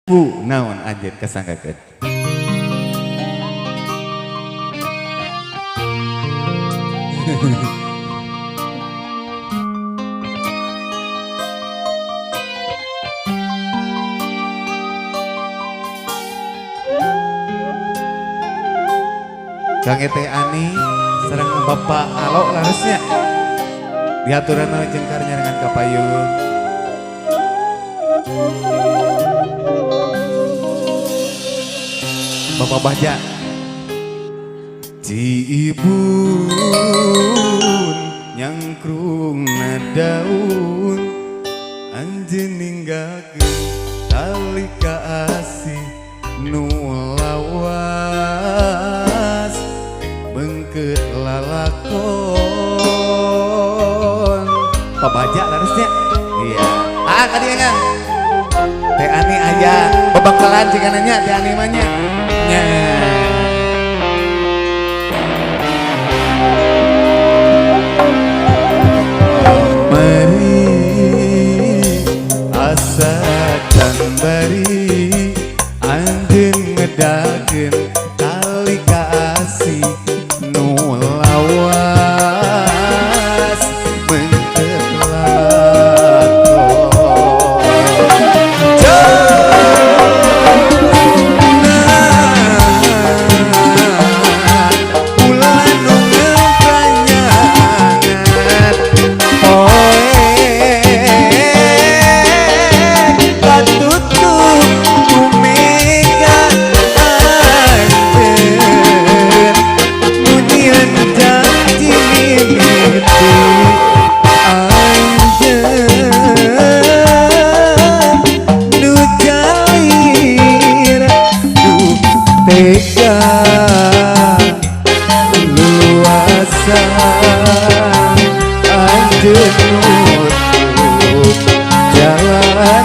Naon anjir kesangkakeun. Kang Teh Ani sareng Bapak Alo larasnya diaturan jengkarnya dengan kapayun. Bapak Baja Cibun nyangkrung daun anjeun ninggalkeun tali kaasih nu lawas beungkeut lalakon. Bapak Baja larasnya iya kadinya Teh Ani aya bebakalan cikananya Teh Ani mah nya. Mari asakan bari anjeun ngedakeun tali kaasih nu lawas beungkeut lalakon. Jalan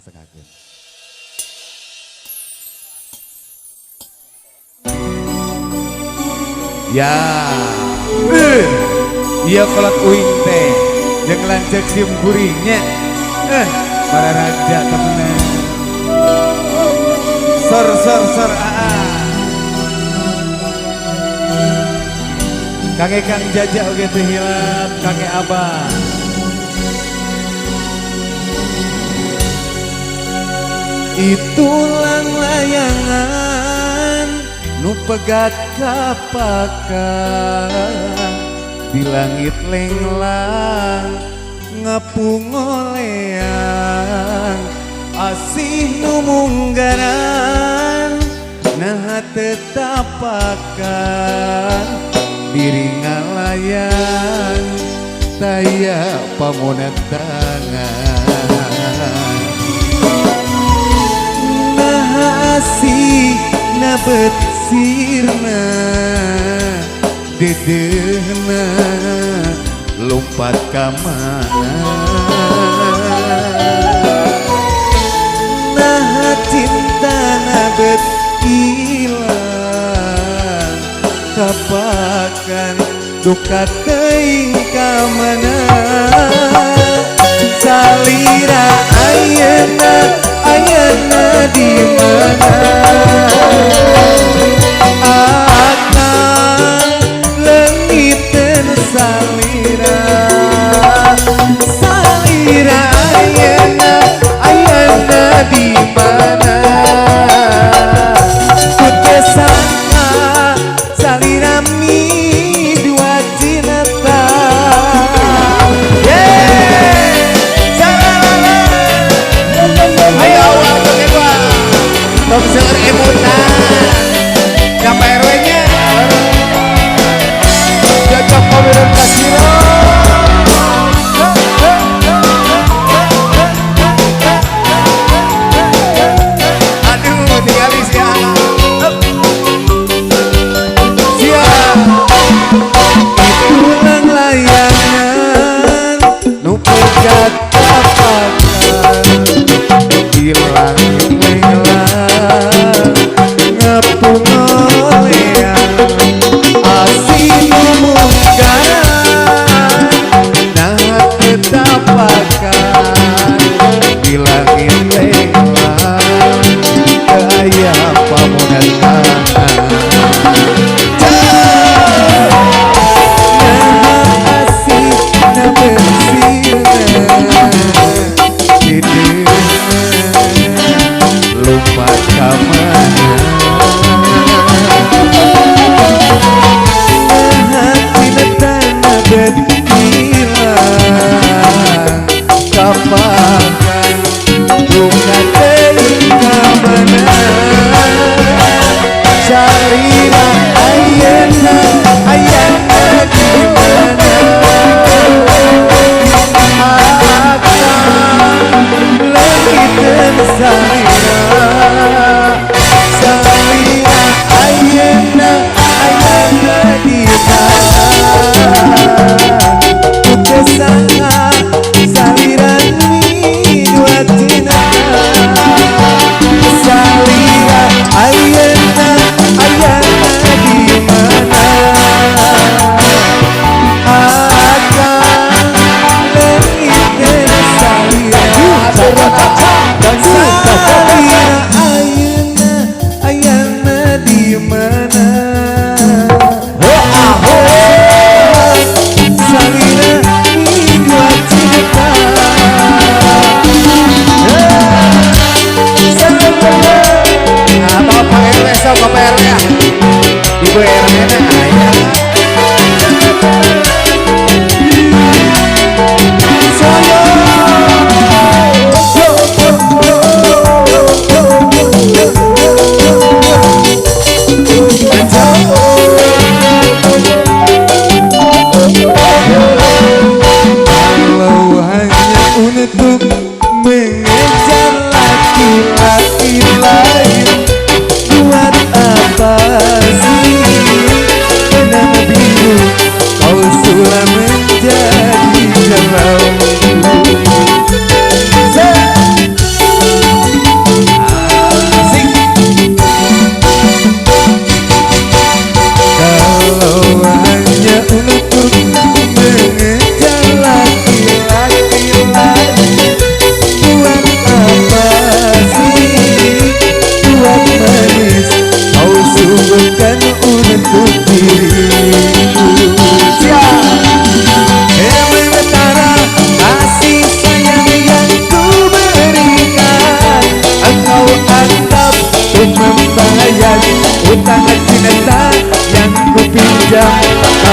sekagen. Ya, iya kolot uing teh, yang lancak sium gurinya, para raja temenan. Sor kakek kang jajak oge teh hilap kakek abah. Itulang layangan nu pegat kapakan di langit lenglang ngapungoleang asih nu munggaran nah tetapakan diri ngalayan taya pamonat tangan nah asih na betsirna dedehna lompat kamana nah cinta na bet ilang kapakan duka teuing kamana salira ayeuna di mana akang leungiteun salira ayeuna di mana teu sangka salira mi dua cinta ayo awal pakai gua tong seueur emutan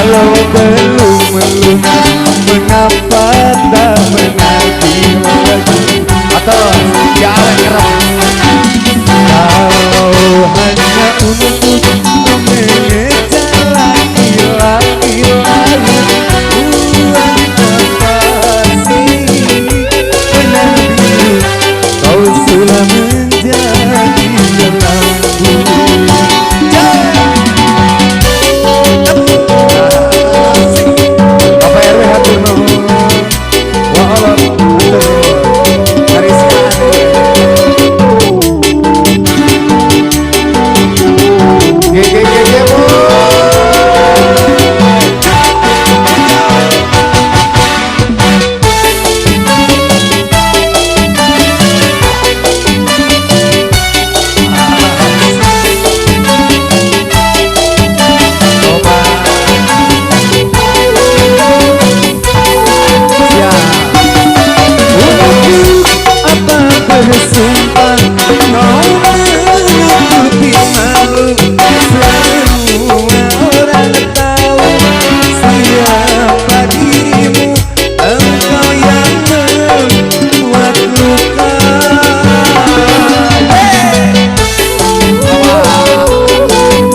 Kalau belum melunas, mengapa tak menagih lagi? Atau jangan kerap. Kalau hanya untuk mengejar laki-laki lain, buang kekasih benang biru, kau sudah menjadi lampu. Bapak RW hatur nuhun. Wa Allah hatur nuhun. Kariskaan. Ge Bu. Bersumpah mau menutupi malu, semua orang tahu siapa dirimu, engkau yang membuat luka.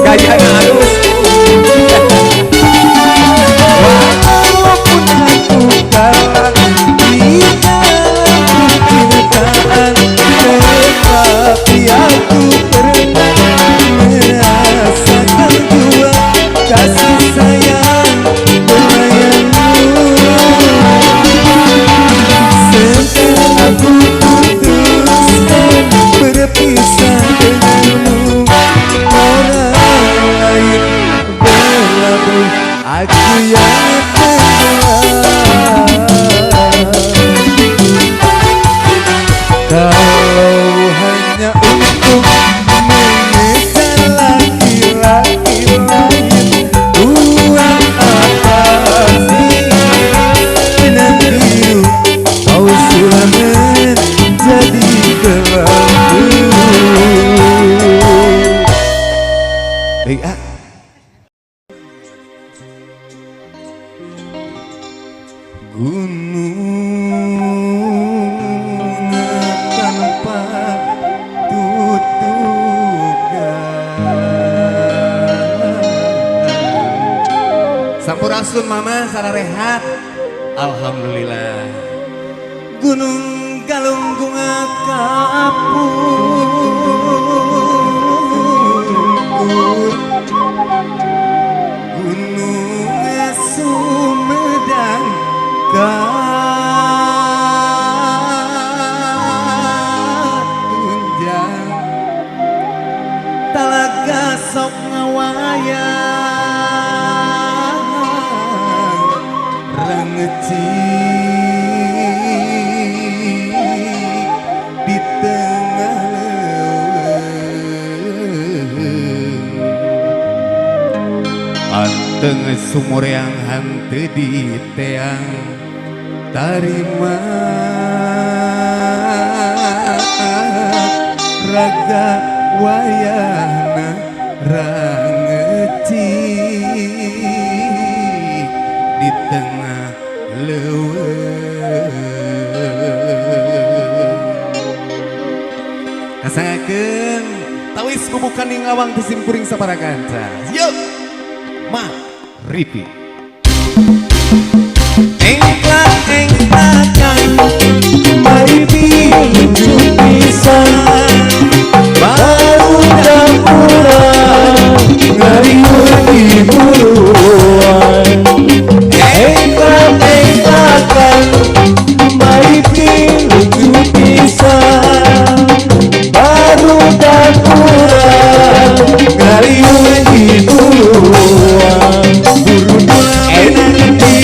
Gaya halus. Walaupun aku kalah di dalam cintaan, tapi aku pernah merasakan jua kasih sayang pelayanmu. Sekarang aku putuskan berpisah denganmu. Orang lain berlabuh, aku yang tenggelam. Kalau hanya untuk mengejar laki-laki lain, buat apa sih benang biru, kau sudah menjadi gelapku. Gunung tanpa Sampurasun mama salah rehat. Alhamdulillah. Gunung Galunggung kapungkur, Gunung Sumedang katunjang, Talaga sok ngawayang rengecik di tengah leuweung, anteng sumur yang hante di teang tarima raga wayahna rangecik di tengah leuweung. Kasangakeun tawis bubukan ing awang tisimpuring sapara kanca. Yuk mah Ripi engklak-engklakan Maripi lucu pisan, baru dampuran ngariun di buruan. Engklak-engklakan Maripi lucu pisan, baru dampuran ngariun di buruan. Buru enak di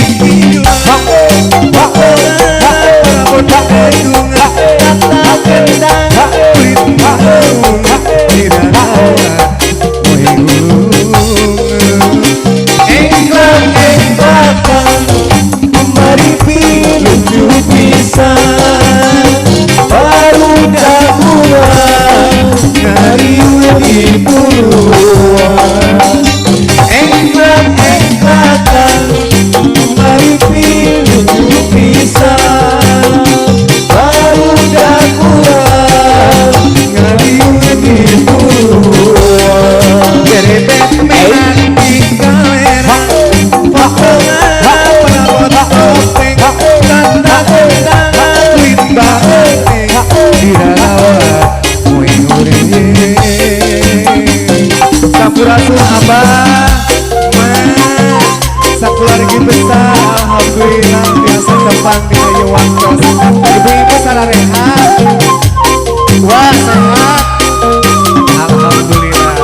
alhamdulillah biasa depan di ayu waktu ibu-ibu salah rehat wah sehat alhamdulillah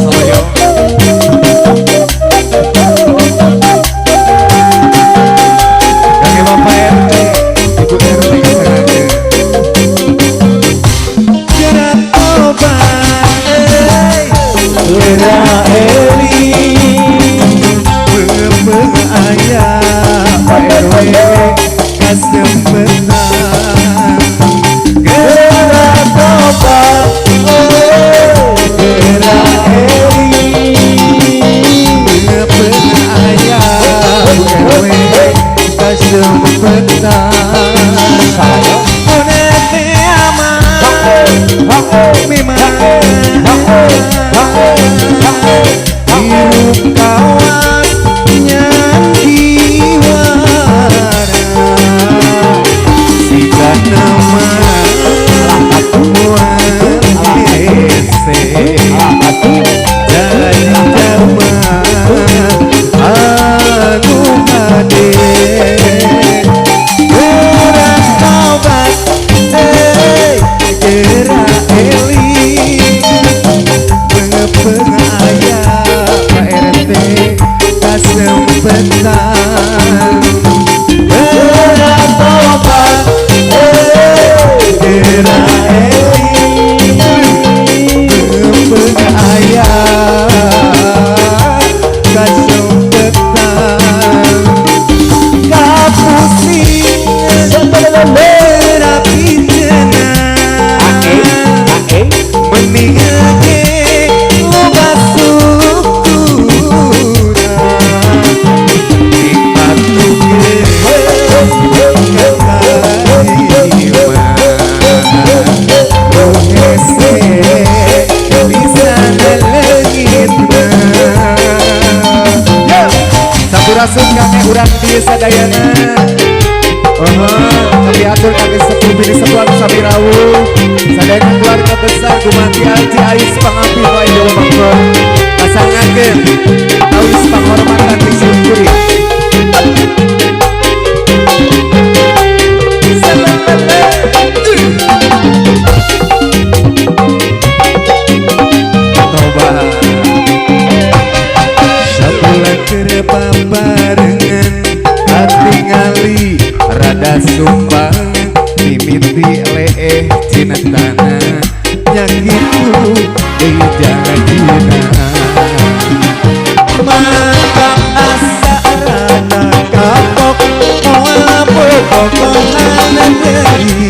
soyo kakek bapak RT ibu RT kesengaja gerak obat gerak Eli ayah Pak RW kesempetan gerak obat gerak Eli ayah Pak RW kesempetan hidup kawan nyanyi wara sika nama muan ese dari zaman anu hade gerak obat gerak Eli pengayah Pak RT kesempetan gerak obat gerak Eli pengayah kesempetan kapusing berapi jenang meninggalnya loba syukuran nikmat sampurasun kami urang di sadayana kami atur kami sepuh bini sepuan sabirawu sadayana keluarga besar Gumanti Haji Ais Pangampi Wai Jawa Bangkok pasangakeun awis panghormatan disyukuri barengan atingali rada sumbang mimiti leeh cinetana nyakitu di jagina mata asa rada kapok moal pokokonan deui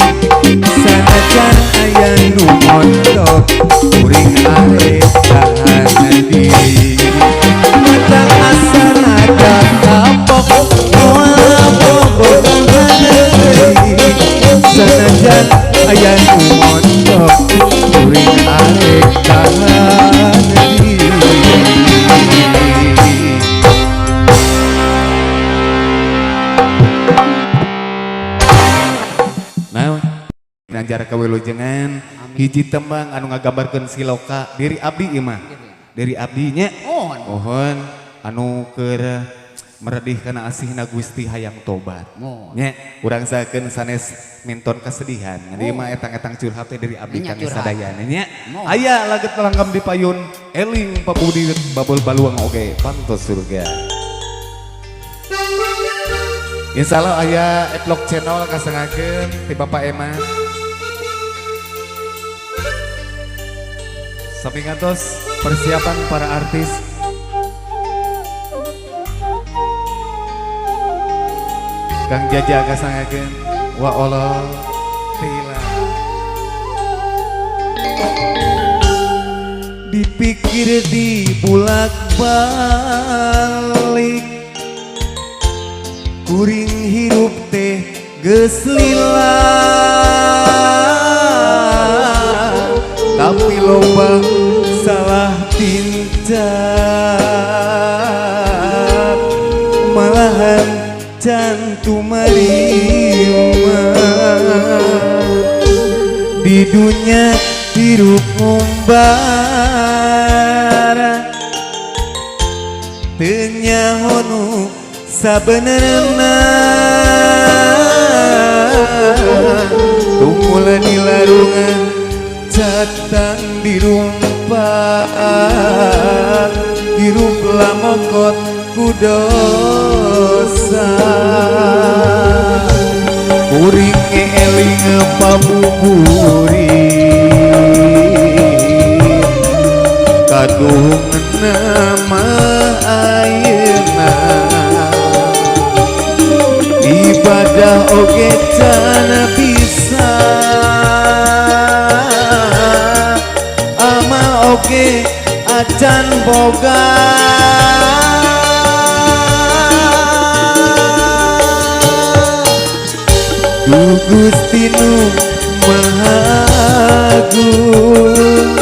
sanajan aya nu montok kuring arep tahan diri mata asa rada kapok moal pokokonan deui sanajan aya nu montok kuring arep tahan diri Nanjar kawilujengan hiji tembang anu ngagambarkeun siloka diri abdi ieu mah diri abdinya mohon anu keur meredih kana asihna Gusti hayang tobat nya urang sakeun sanes minton kesedihan jadi mah etang-etang curhat teh diri abdi kami sadayana nya aya laget langgam di payun eling pabudi babul baluang oge pantos surga insyaallah aya vlog channel kasengakeun ti Bapak Eman sampingantos persiapan para artis Kang Jaja kasangakeun wa Allah tila dipikir di bulak balik kuring hirup teh geus lila tapi loba salah tindak malahan cantu marima di dunia hirup ngumbar Tenyahono sabenerna tumula di larungan catang di rumpat hirup lamokot kudosa kuring eling pamuburi kadung nama ayeuna ibadah oge cana bisa amal oge acan boga Du Gusti nu Maha Agung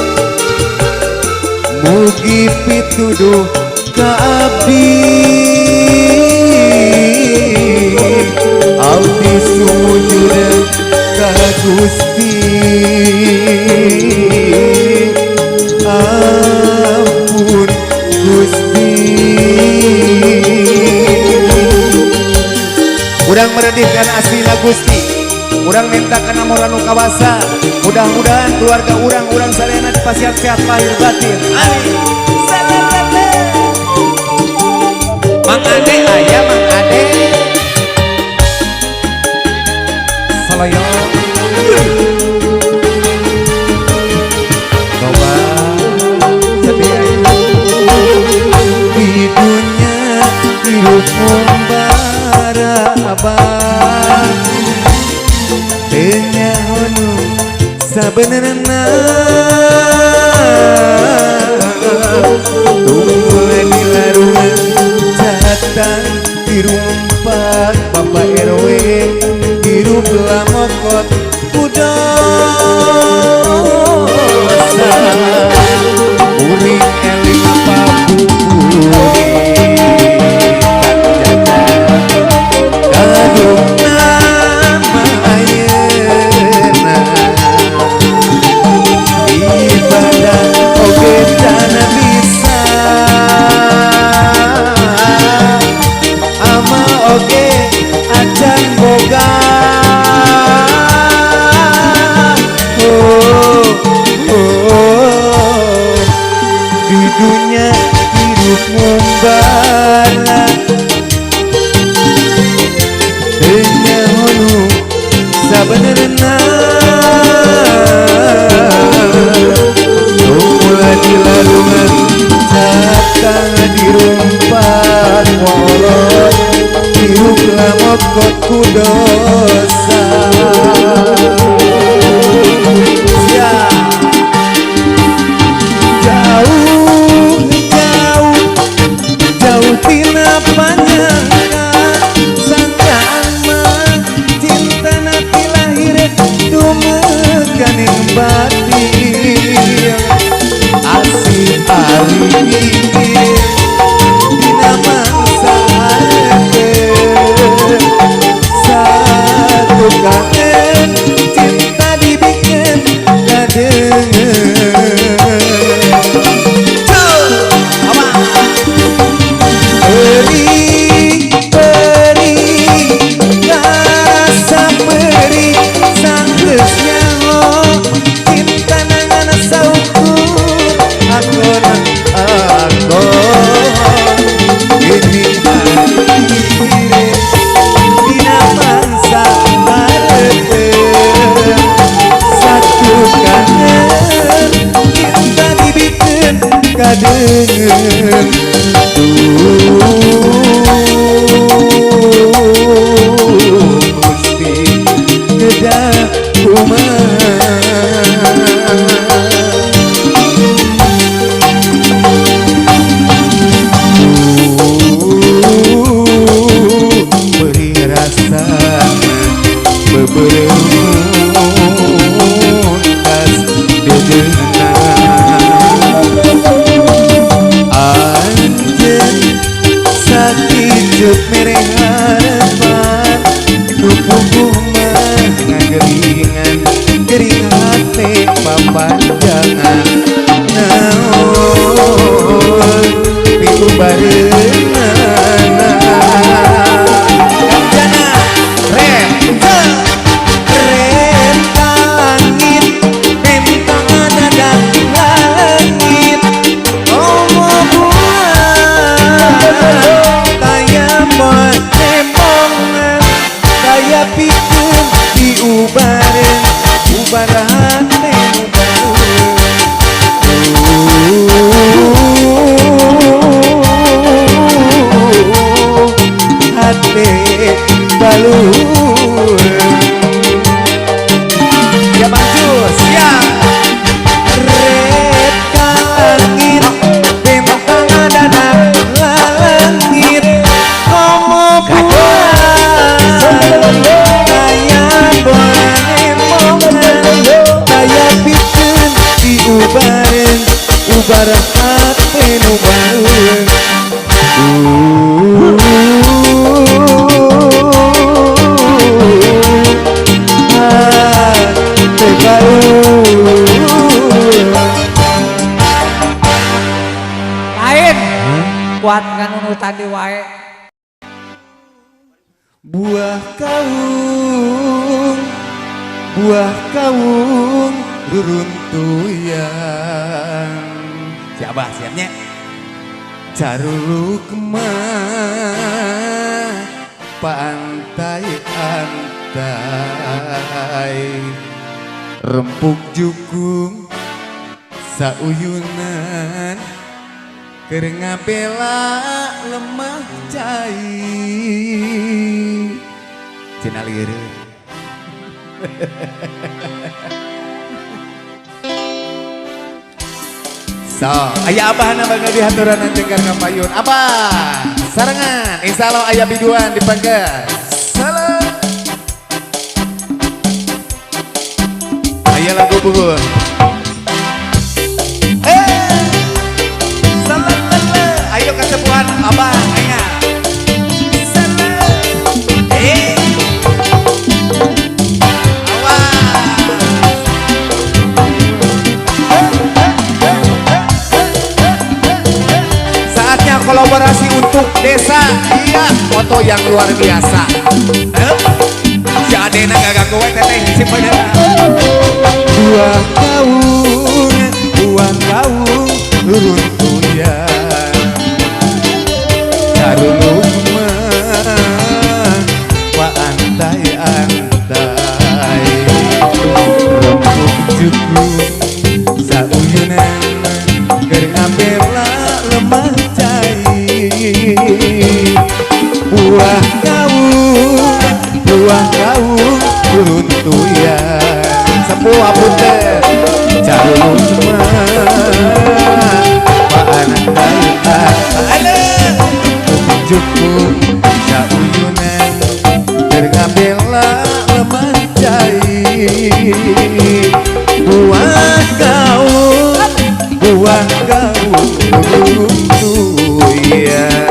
mugi pituduh ka abdi abdi sujud ka Gusti ampun Gusti urang meredihkan asli Gusti urang minta kana mola nu kawasa mudah-mudahan keluarga urang sadayana dipasihat-sehat lahir batin amin Mang Ade aya Mang Ade Salayo coba sedih di dunia hidup membara abang tenyahono sabenerna tumula di larungan catang di rumpat Bapak RW hirup lamokot kudosa kuring eling pabuburi kadung nama ayeuna ibadah oge cana bisa ama oge acan boga di dunia hidup membara tenyahono sabenerna tumula di larungan catang di rumpat wolot hirup lamokot kudosa jauh tina panyangka sangkaan mah cinta nati lahir dumekaning batin asih alingin dina mangsa hareupeun satu kangen cinta dibikin kadengen kadengen Gusti kedah kumaha beri rasa bebereumun kas dedeuna hati nu baeung lain kuat kan unutan di wae buah kaung ruruntuyan siapa siapnya caruluk mah pantai rempuk jukung sauyunan keur ngabela lemah cai cenah lieureun so aya abahna bakal dihaturan cengkar ngapayun abah sarangan insyaallah aya biduan dipanggas salam aya lagu buhur ayo kesepuhan abah aya saatnya kolaborasi untuk desa iya foto yang luar biasa si adena gak ganggu we teteh si padana buah kaung ruruntuyan caruluk mah pantai-antai rempuk jukung sauyunan keur ngabela lemah cai buah kaung ruruntuyan sepuh punten caruluk mah pantai-antai jukung sauyunan keur ngabela lemah cai buah kaung ruruntuyan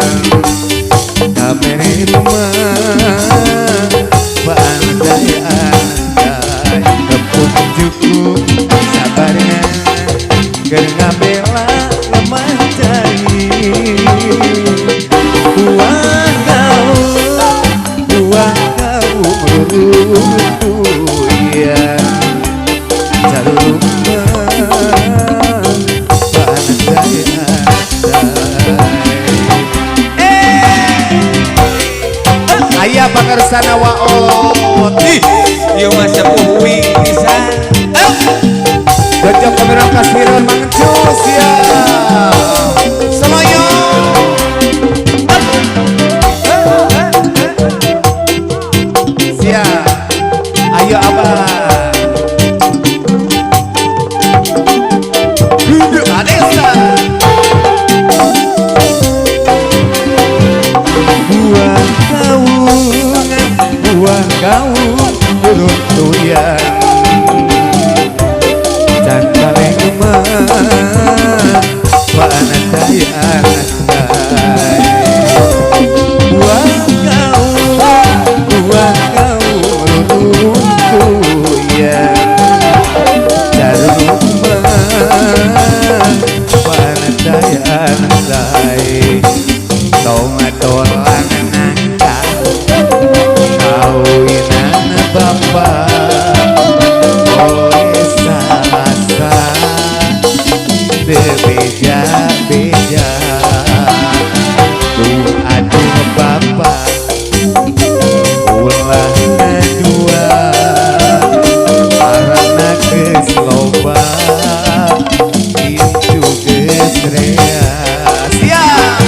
kamere mah pantai-antai tepuk jukung sabarnya keur ngabela lemah cai buah kaung ruruntuyan caruluk aya pangarsana waot ieu mah sepuh wing pisan gajah kamerang kasiran mangcus ya semoyo siap ayo abah adesa buah kaung ruruntuyan dan kaleng mah pantai-antai buah kaung ruruntuyan caruluk mah pantai-antai tong adolan kawinan bapak boleh salasa bebeja-beja tuh aduh bapak ulah dua arana geus loba itu geus rea siap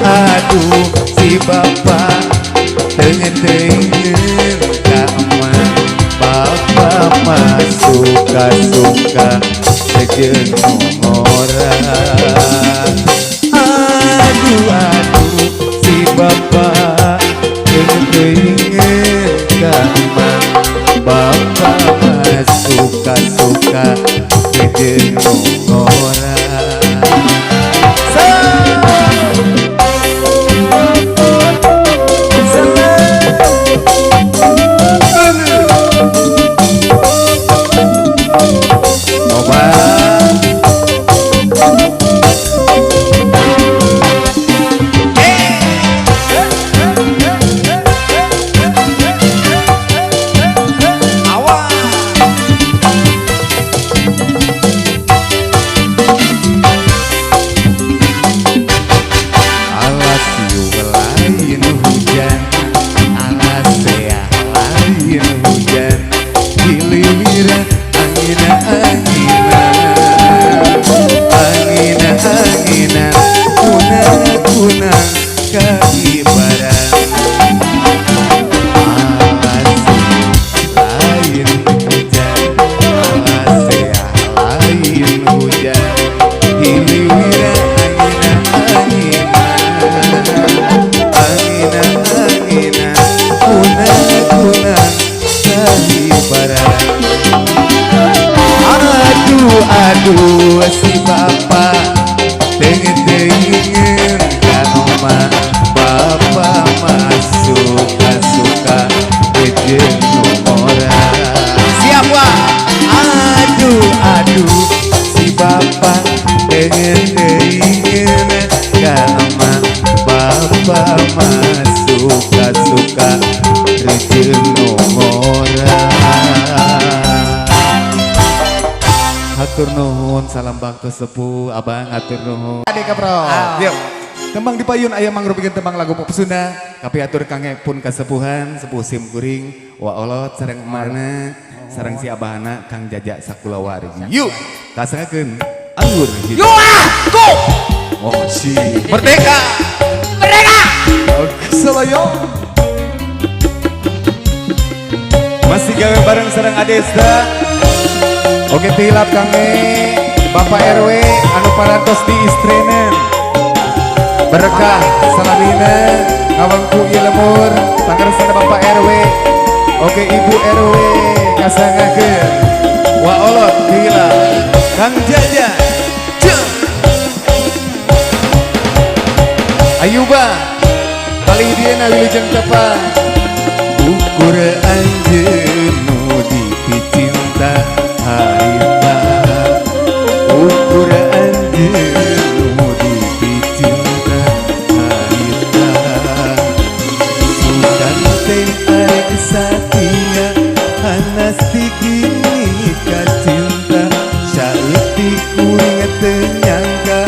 aduh si bapak tengen kaman bapak mah suka-suka sejenuh orang aduh si bapak tengen kaman bapak mah suka-suka sejenuh orang aduh si bapak tengen kan oma bapak masuk suka kejen orang siap wah aduh si bapak tengen kan oma bapak masuk suka kejen orang. Hatur nuhun, salam bakto sepuh, abang hatur nuhun. Adik kapro, yuk. Tembang dipayun ayam mangrup bikin tembang lagu pop Sunda. Tapi atur kange pun kesepuhan, sepuh sim kuring, wa olot sareng mana, sareng si abahana kang jajak sakulawari. Yuk, tasangakeun anggur. Yuk aku. Oh si merdeka. Merdeka. Oke, selayo. Masih gawe bareng sareng Adesta. Oke tilap kami Bapak RW anu parantos di istrenen berkah salamina ngawangku ilemur pangarsana Bapak RW. Oke Ibu RW kasangakeun wa olot tilap Kang Jaja Ayuba kali dia wilujeng tepang ukur anjeun nu dipicinta harita ukur anjeun dipicinta harita sudan teh arek satia hanas tigini kacinta saeutik kuring teu nyangka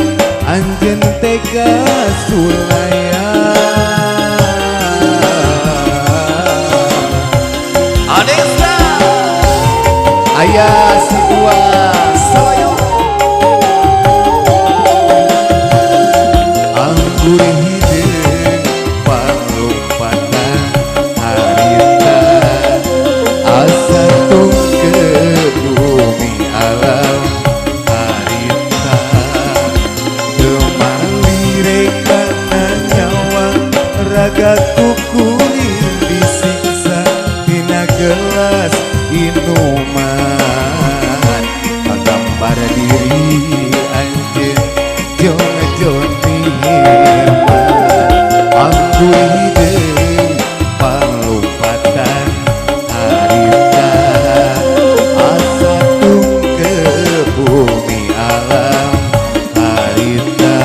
anjeun tega sulaya Adesta ayah si tua sayo anggur hidung panglumpatan harita asa ke bumi alam harita kemali rekana nyawa ragaku kuring disiksa dina gelas inuman gambar diri anjeun jong-jong anggur hidung panglumpatan harita asa ke bumi alam harita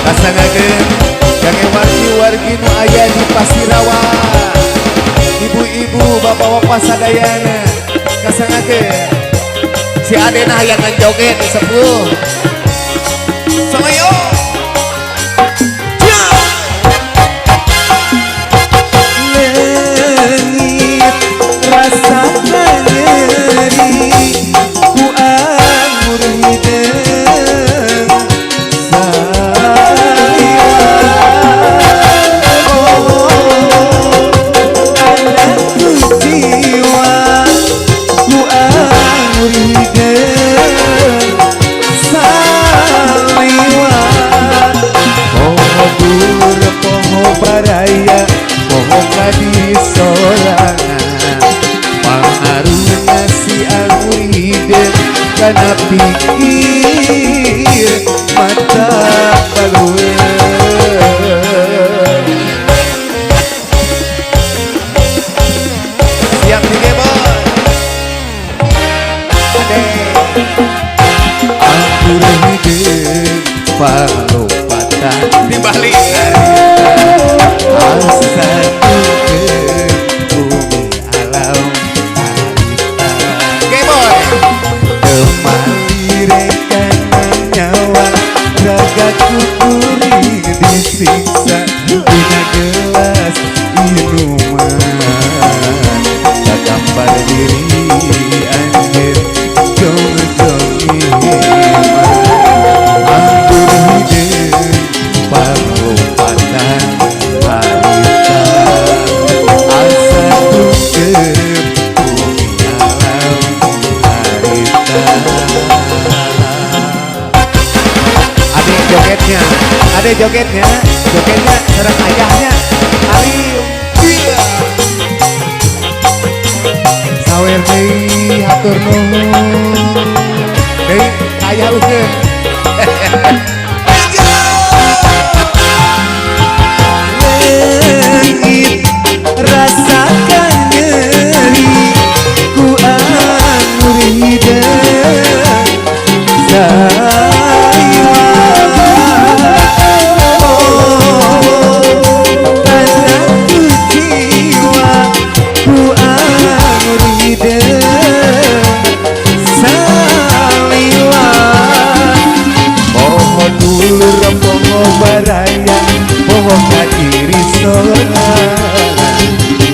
kasangakeun jange wargi-wargi nu aya di Pasirawa ibu-ibu bapak-bapak sadayana kasangakeun si Adena yang ngejoget sepuh sayo lengit rasa nyeri ku anggur hidung baraya pohon kadi sorangan pangaruhna si anggur hidung kana pikir mata balueun siap nih boy ade anggur hidung panglumpatan di balik asa ke bumi alam harita Geboy kemali rekana nyawa ragaku kuring disiksa dina gelas inuman gambar diri anjeun jong-jong anggur hidung panglumpatan harita asa tuker bumi alam harita ada jogetnya serang ayahnya Ali sawer deui hatur nuhun aya ukeun. Leungit rasakan nyeri ku anu hideung saliwa rasaku jiwa ku anu hideung saliwa poho dulur poho baraya poho kadiri sorangan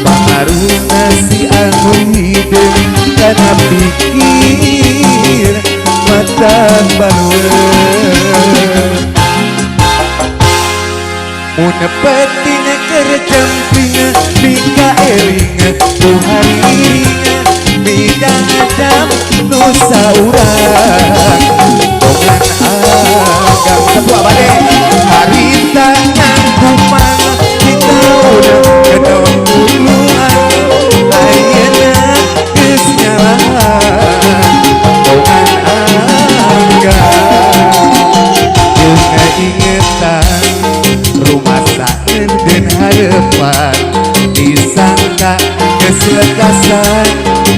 pangaruna si anu hideung kana pikir mata baleueun mun petina keur campringa bika elinga Tuhan iringa bidang adam nu saurang dongan agam sebuah bade harita nyangkuman kita udah kedong duluan ayeuna geus nyalahan dongan agam jeung ingetan rumah saeun dan harapan disangka keselekasan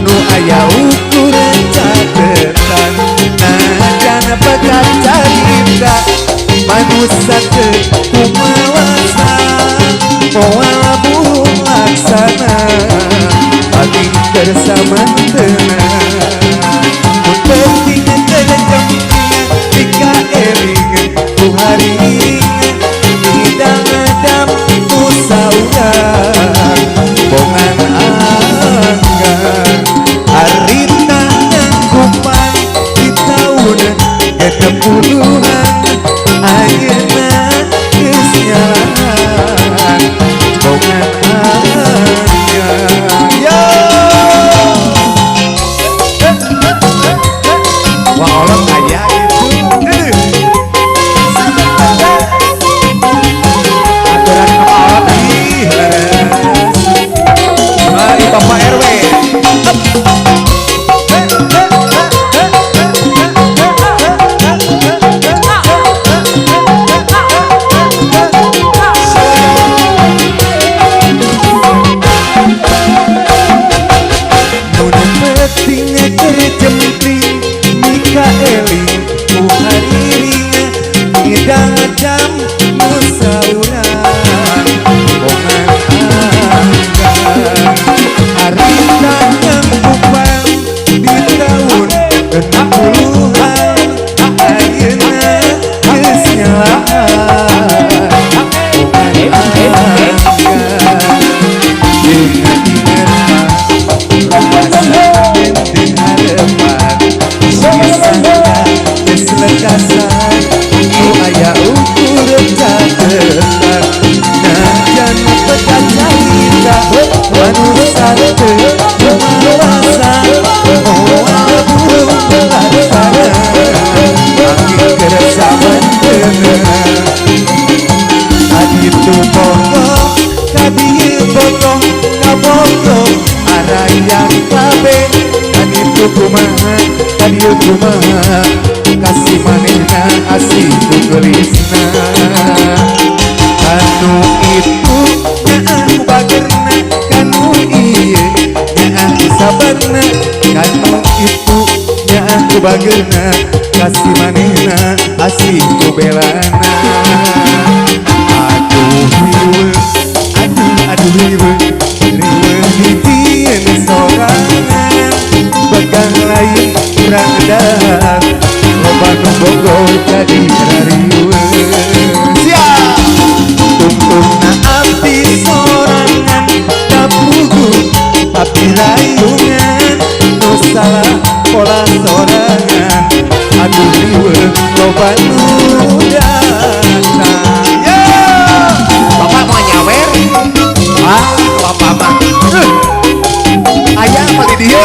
nu aya ukuran catetan najan pegat carita manusia teu kumawasa moal burung laksana pagi kersamantena mun penting terjempingan jika elingan ku haringan hidang adam ku saurang bongan anggan harita nyangkupan di tahun ke-10-an ayeuna geus nyalahan bongan anggan yo wah orang aya itu aturan kepala tadi mari Bapak RW petinga kerjempling Mika eling ku hariringa hidang adam nu saurang bongan anggan harita nyangkupan di tahun ke-10-an ayeuna geus nyalahan bongan anggan jeung ingetan rasakeun dan harapan disangka keselekasan nu aya ukuran catetan najan pegat carita manusia teu kumawasa moal burung laksana pagi kersamantena aditu bogoh kadieu bogoh kabogoh arayang kabe kaditu kumaha kadieu kumaha kasih manehna asih tu geulisna anu itu nyaah ku bagerna kanu ieu nyaah ku sabarna kanu itu nyaah ku bagerna kasih manehna asih ku belana aduh riweuh aduh riweuh hijieun sorangan begang lain kurang dahar loba nu bogo jadi rariweuh siap tungtungna abdi sorangan kapugu tapi rayungan nu salah pola sorangan aduh riweuh loba nu datang yo Bapak mau nyawer Bapak mah aya apa di dieu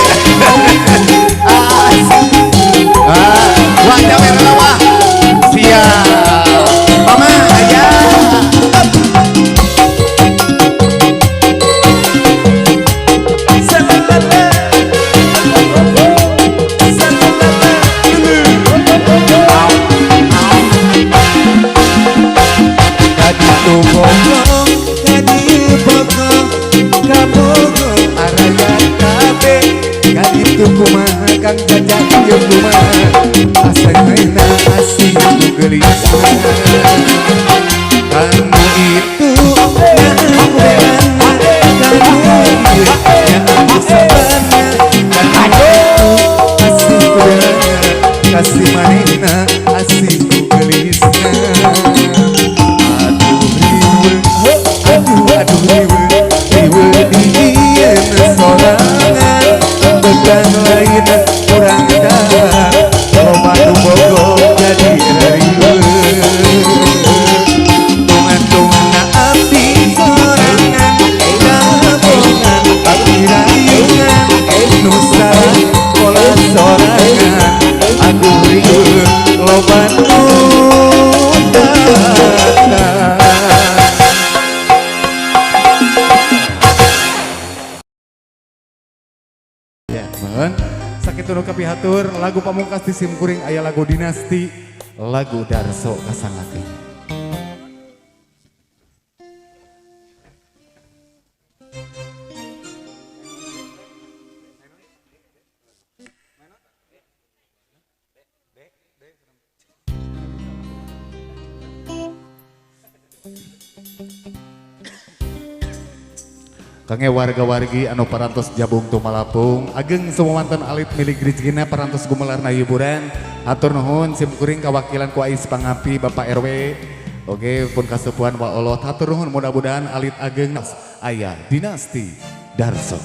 wah nyawer wah siap mama aya yang rumah asana asih ku gelisah kamu itu yang belana kamu yang aku sabarnya kamu asih ku belana kasih manehna asih ku gelisah aduh riwe dieuna sorangan beban lain kurang dahar loba nu bogo jadi riwe tungan-tunganna abdi sorangan gabungan abdi rayungan nu salah pola sorangan aduh riwe loba nu dahar. Sakit tunu kapihatur lagu pamungkas di simkuring aya lagu dinasti lagu Darso kasangakeun. Kange warga-wargi anu parantos Jabung Tumalapung ageng semua mantan alit milik rezekina parantos gumelarna hiburan atur nuhun simkuring kawakilan ku Ais Pangapi Bapak RW oke pun kasepuhan wa Allah atur nuhun mudah-mudahan alit ageng aya dinasti Darso.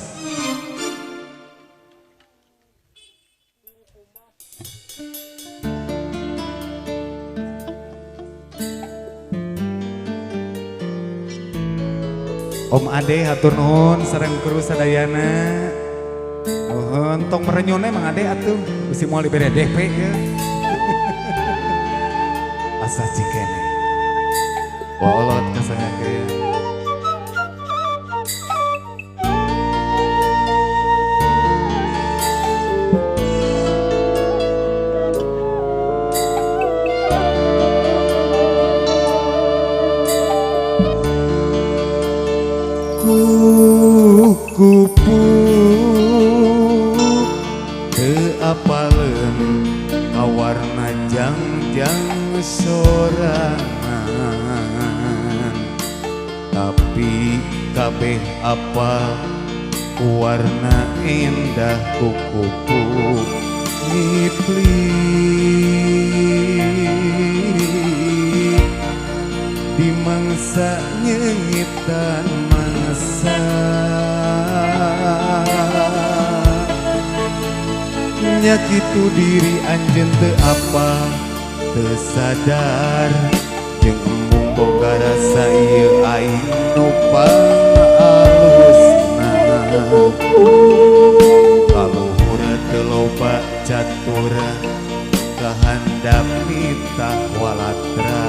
Om Ade hatur nuhun sareng kru sadayana. Nuhun tong merenyone Mang Ade atuh bisi moal dibere DP ya. Asa cikene. Walot kasangakeun. Kupu teu apaleun kawarna jangjang sorangan tapi kabeh apa warna endah kupu ngiplik di mangsa nyengitan mangsa nyakitu diri anjeun teu apa teu sadar jeung embung boga rasa ieu aing nu pangalusna kaluhur teu loba catur kahandap nitah walatra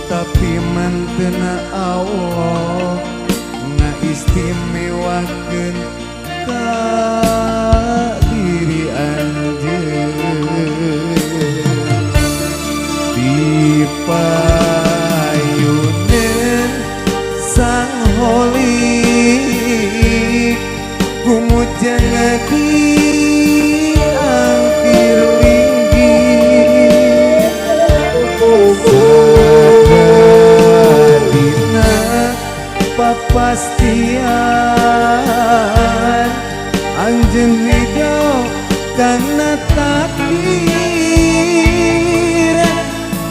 tapi mantena Allah ngaistimewakeun ka diri anjeun dipayuneun sang holik kumujang diangkir linggih sadadina papastian anjeun hidup karena takdir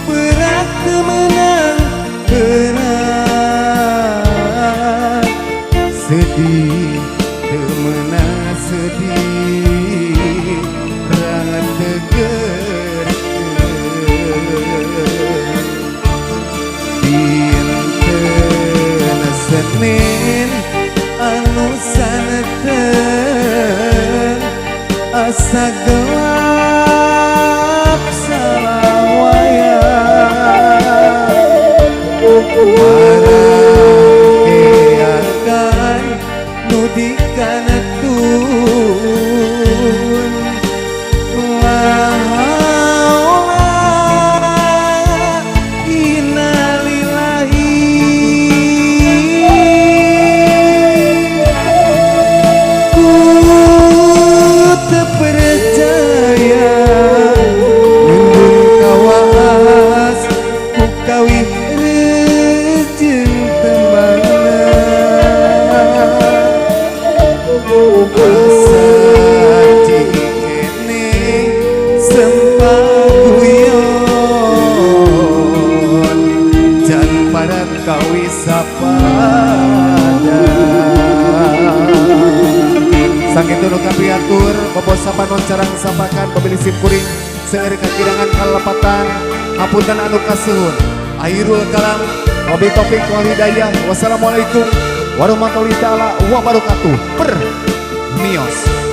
berat kemenang berat sedih kemenang sedih rangan teger dinten Senin anu saneten asa gelap salawayang marakeakan nu dikanetun la haula innalillahi ku teu carang sampakan pemilih SIM kuring seueur kakirangan kalepatan hapunten anu kasuhun. Akhirul kalam wabillahi taufik wal hidayah. Wassalamualaikum warahmatullahi taala wabarakatuh. Per Mios.